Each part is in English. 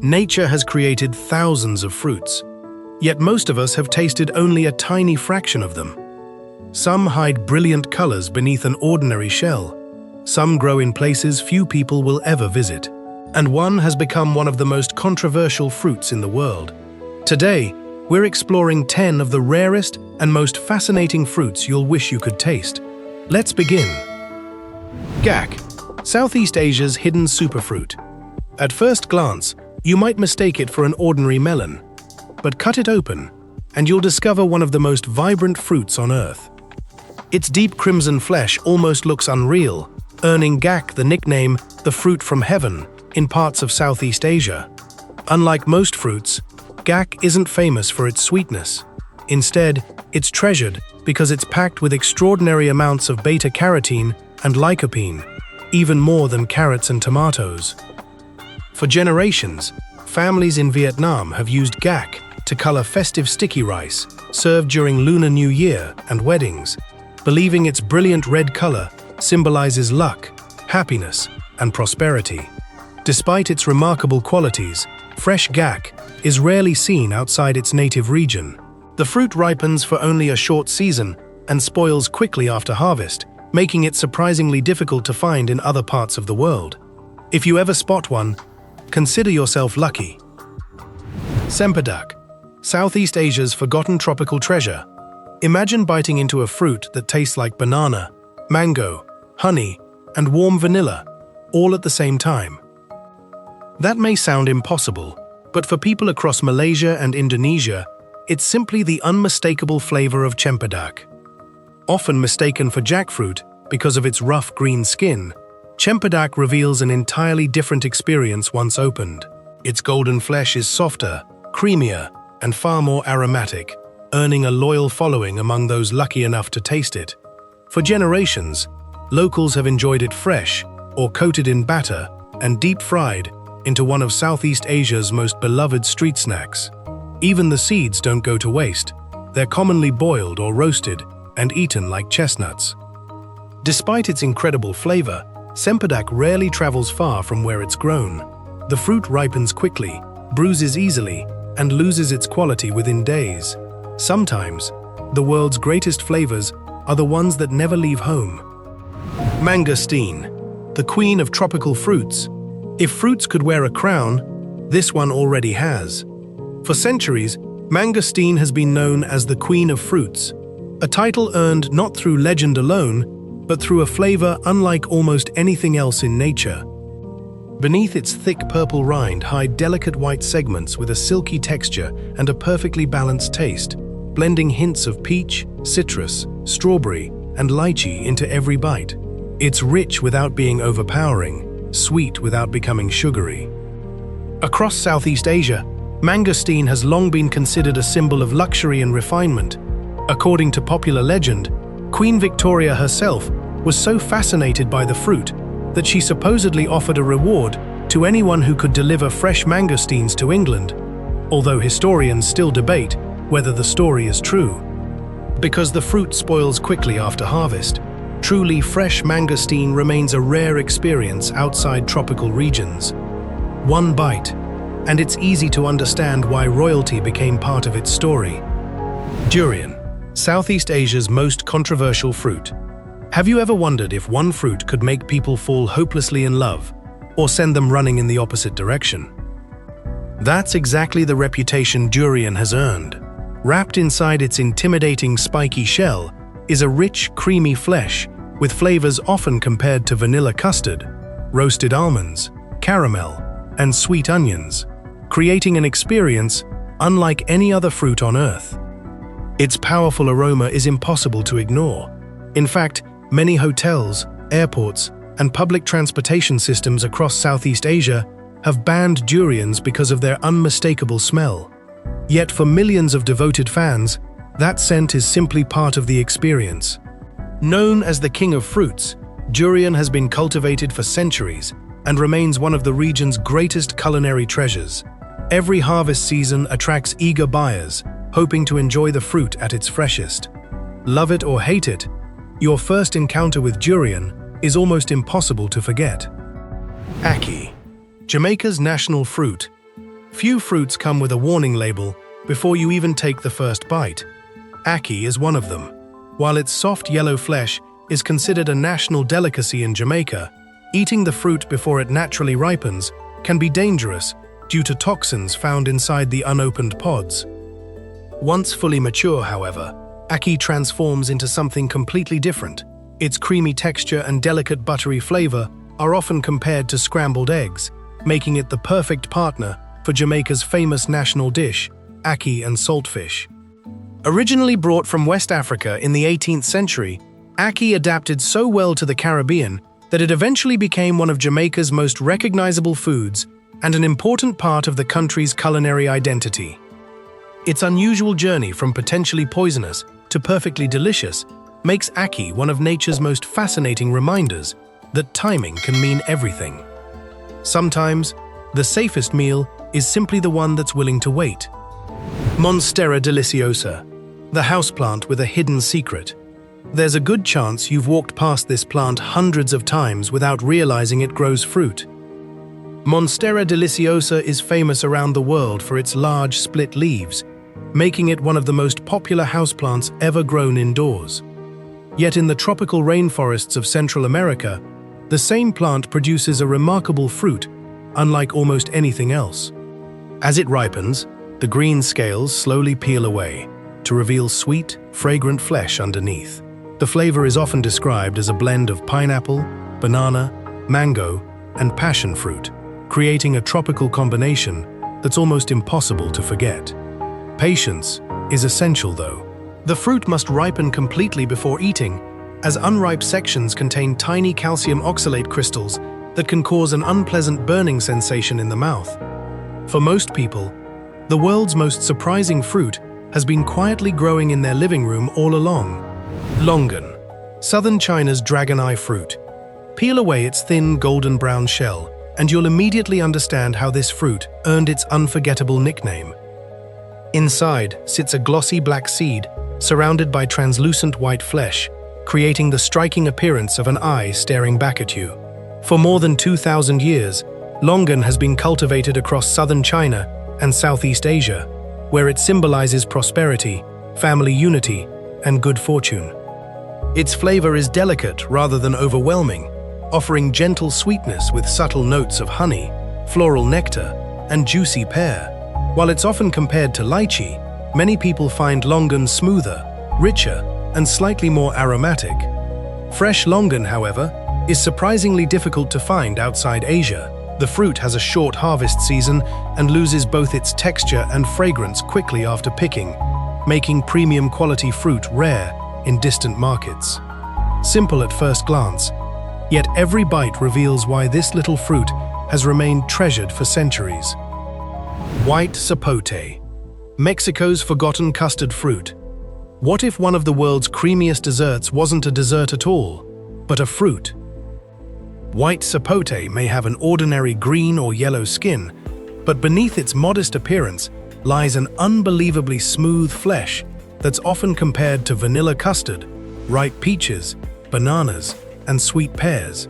Nature has created thousands of fruits, yet most of us have tasted only a tiny fraction of them. Some hide brilliant colors beneath an ordinary shell. Some grow in places few people will ever visit. And one has become one of the most controversial fruits in the world. Today, we're exploring 10 of the rarest and most fascinating fruits you'll wish you could taste. Let's begin. Gack, Southeast Asia's hidden superfruit. At first glance, you might mistake it for an ordinary melon. But cut it open, and you'll discover one of the most vibrant fruits on Earth. Its deep crimson flesh almost looks unreal, earning gack the nickname the fruit from heaven in parts of Southeast Asia. Unlike most fruits, gack isn't famous for its sweetness. Instead, it's treasured because it's packed with extraordinary amounts of beta-carotene and lycopene, even more than carrots and tomatoes. For generations, families in Vietnam have used gack to color festive sticky rice served during Lunar New Year and weddings, believing its brilliant red color symbolizes luck, happiness, and prosperity. Despite its remarkable qualities, fresh gack is rarely seen outside its native region. The fruit ripens for only a short season and spoils quickly after harvest, making it surprisingly difficult to find in other parts of the world. If you ever spot one, consider yourself lucky. Cempedak, Southeast Asia's forgotten tropical treasure. Imagine biting into a fruit that tastes like banana, mango, honey, and warm vanilla, all at the same time. That may sound impossible, but for people across Malaysia and Indonesia, it's simply the unmistakable flavor of Cempedak. Often mistaken for jackfruit because of its rough green skin, Cempedak reveals an entirely different experience once opened. Its golden flesh is softer, creamier, and far more aromatic, earning a loyal following among those lucky enough to taste it. For generations, locals have enjoyed it fresh or coated in batter and deep-fried into one of Southeast Asia's most beloved street snacks. Even the seeds don't go to waste. They're commonly boiled or roasted and eaten like chestnuts. Despite its incredible flavor, Cempedak rarely travels far from where it's grown. The fruit ripens quickly, bruises easily, and loses its quality within days. Sometimes, the world's greatest flavors are the ones that never leave home. Mangosteen, the queen of tropical fruits. If fruits could wear a crown, this one already has. For centuries, mangosteen has been known as the queen of fruits, a title earned not through legend alone, but through a flavor unlike almost anything else in nature. Beneath its thick purple rind hide delicate white segments with a silky texture and a perfectly balanced taste, blending hints of peach, citrus, strawberry, and lychee into every bite. It's rich without being overpowering, sweet without becoming sugary. Across Southeast Asia, mangosteen has long been considered a symbol of luxury and refinement. According to popular legend, Queen Victoria herself was so fascinated by the fruit that she supposedly offered a reward to anyone who could deliver fresh mangosteens to England, although historians still debate whether the story is true. Because the fruit spoils quickly after harvest, truly fresh mangosteen remains a rare experience outside tropical regions. One bite, and it's easy to understand why royalty became part of its story. Durian, Southeast Asia's most controversial fruit. Have you ever wondered if one fruit could make people fall hopelessly in love, or send them running in the opposite direction? That's exactly the reputation durian has earned. Wrapped inside its intimidating spiky shell is a rich, creamy flesh with flavors often compared to vanilla custard, roasted almonds, caramel, and sweet onions, creating an experience unlike any other fruit on Earth. Its powerful aroma is impossible to ignore. In fact, many hotels, airports, and public transportation systems across Southeast Asia have banned durians because of their unmistakable smell. Yet for millions of devoted fans, that scent is simply part of the experience. Known as the king of fruits, durian has been cultivated for centuries and remains one of the region's greatest culinary treasures. Every harvest season attracts eager buyers, hoping to enjoy the fruit at its freshest. Love it or hate it, your first encounter with durian is almost impossible to forget. Ackee, Jamaica's national fruit. Few fruits come with a warning label before you even take the first bite. Ackee is one of them. While its soft yellow flesh is considered a national delicacy in Jamaica, eating the fruit before it naturally ripens can be dangerous due to toxins found inside the unopened pods. Once fully mature, however, Ackee transforms into something completely different. Its creamy texture and delicate buttery flavor are often compared to scrambled eggs, making it the perfect partner for Jamaica's famous national dish, ackee and saltfish. Originally brought from West Africa in the 18th century, ackee adapted so well to the Caribbean that it eventually became one of Jamaica's most recognizable foods and an important part of the country's culinary identity. Its unusual journey from potentially poisonous to perfectly delicious makes ackee one of nature's most fascinating reminders that timing can mean everything. Sometimes, the safest meal is simply the one that's willing to wait. Monstera deliciosa, the houseplant with a hidden secret. There's a good chance you've walked past this plant hundreds of times without realizing it grows fruit. Monstera deliciosa is famous around the world for its large split leaves, making it one of the most popular houseplants ever grown indoors. Yet in the tropical rainforests of Central America, the same plant produces a remarkable fruit, unlike almost anything else. As it ripens, the green scales slowly peel away to reveal sweet, fragrant flesh underneath. The flavor is often described as a blend of pineapple, banana, mango, and passion fruit, creating a tropical combination that's almost impossible to forget. Patience is essential, though. The fruit must ripen completely before eating, as unripe sections contain tiny calcium oxalate crystals that can cause an unpleasant burning sensation in the mouth. For most people, the world's most surprising fruit has been quietly growing in their living room all along. Longan, southern China's dragon eye fruit. Peel away its thin golden brown shell, and you'll immediately understand how this fruit earned its unforgettable nickname. Inside sits a glossy black seed surrounded by translucent white flesh, creating the striking appearance of an eye staring back at you. For more than 2,000 years, Longan has been cultivated across southern China and Southeast Asia, where it symbolizes prosperity, family unity, and good fortune. Its flavor is delicate rather than overwhelming, offering gentle sweetness with subtle notes of honey, floral nectar, and juicy pear. While it's often compared to lychee, many people find Longan smoother, richer, and slightly more aromatic. Fresh Longan, however, is surprisingly difficult to find outside Asia. The fruit has a short harvest season and loses both its texture and fragrance quickly after picking, making premium quality fruit rare in distant markets. Simple at first glance, yet every bite reveals why this little fruit has remained treasured for centuries. White sapote, Mexico's forgotten custard fruit. What if one of the world's creamiest desserts wasn't a dessert at all, but a fruit? White sapote may have an ordinary green or yellow skin, but beneath its modest appearance lies an unbelievably smooth flesh that's often compared to vanilla custard, ripe peaches, bananas, and sweet pears.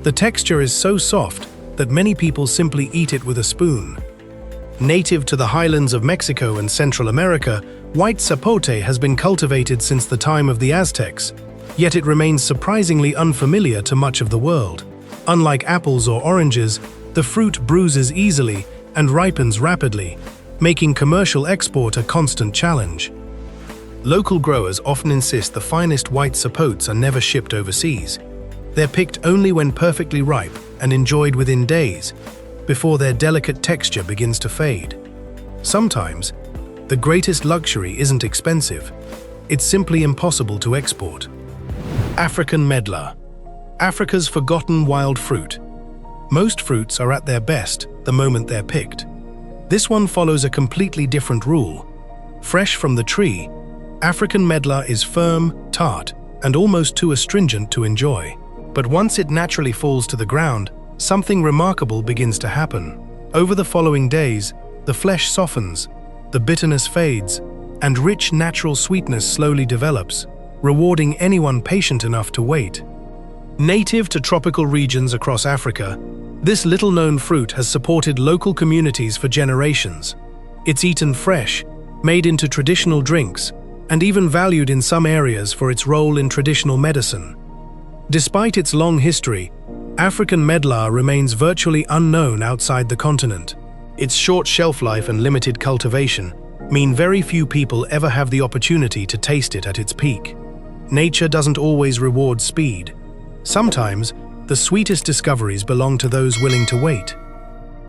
The texture is so soft that many people simply eat it with a spoon. Native to the highlands of Mexico and Central America, white sapote has been cultivated since the time of the Aztecs, yet it remains surprisingly unfamiliar to much of the world. Unlike apples or oranges, the fruit bruises easily and ripens rapidly, making commercial export a constant challenge. Local growers often insist the finest white sapotes are never shipped overseas. They're picked only when perfectly ripe and enjoyed within days, before their delicate texture begins to fade. Sometimes, the greatest luxury isn't expensive, it's simply impossible to export. African medlar, Africa's forgotten wild fruit. Most fruits are at their best the moment they're picked. This one follows a completely different rule. Fresh from the tree, African medlar is firm, tart, and almost too astringent to enjoy. But once it naturally falls to the ground, something remarkable begins to happen. Over the following days, the flesh softens, the bitterness fades, and rich natural sweetness slowly develops, rewarding anyone patient enough to wait. Native to tropical regions across Africa, this little-known fruit has supported local communities for generations. It's eaten fresh, made into traditional drinks, and even valued in some areas for its role in traditional medicine. Despite its long history, African medlar remains virtually unknown outside the continent. Its short shelf life and limited cultivation mean very few people ever have the opportunity to taste it at its peak. Nature doesn't always reward speed. Sometimes, the sweetest discoveries belong to those willing to wait.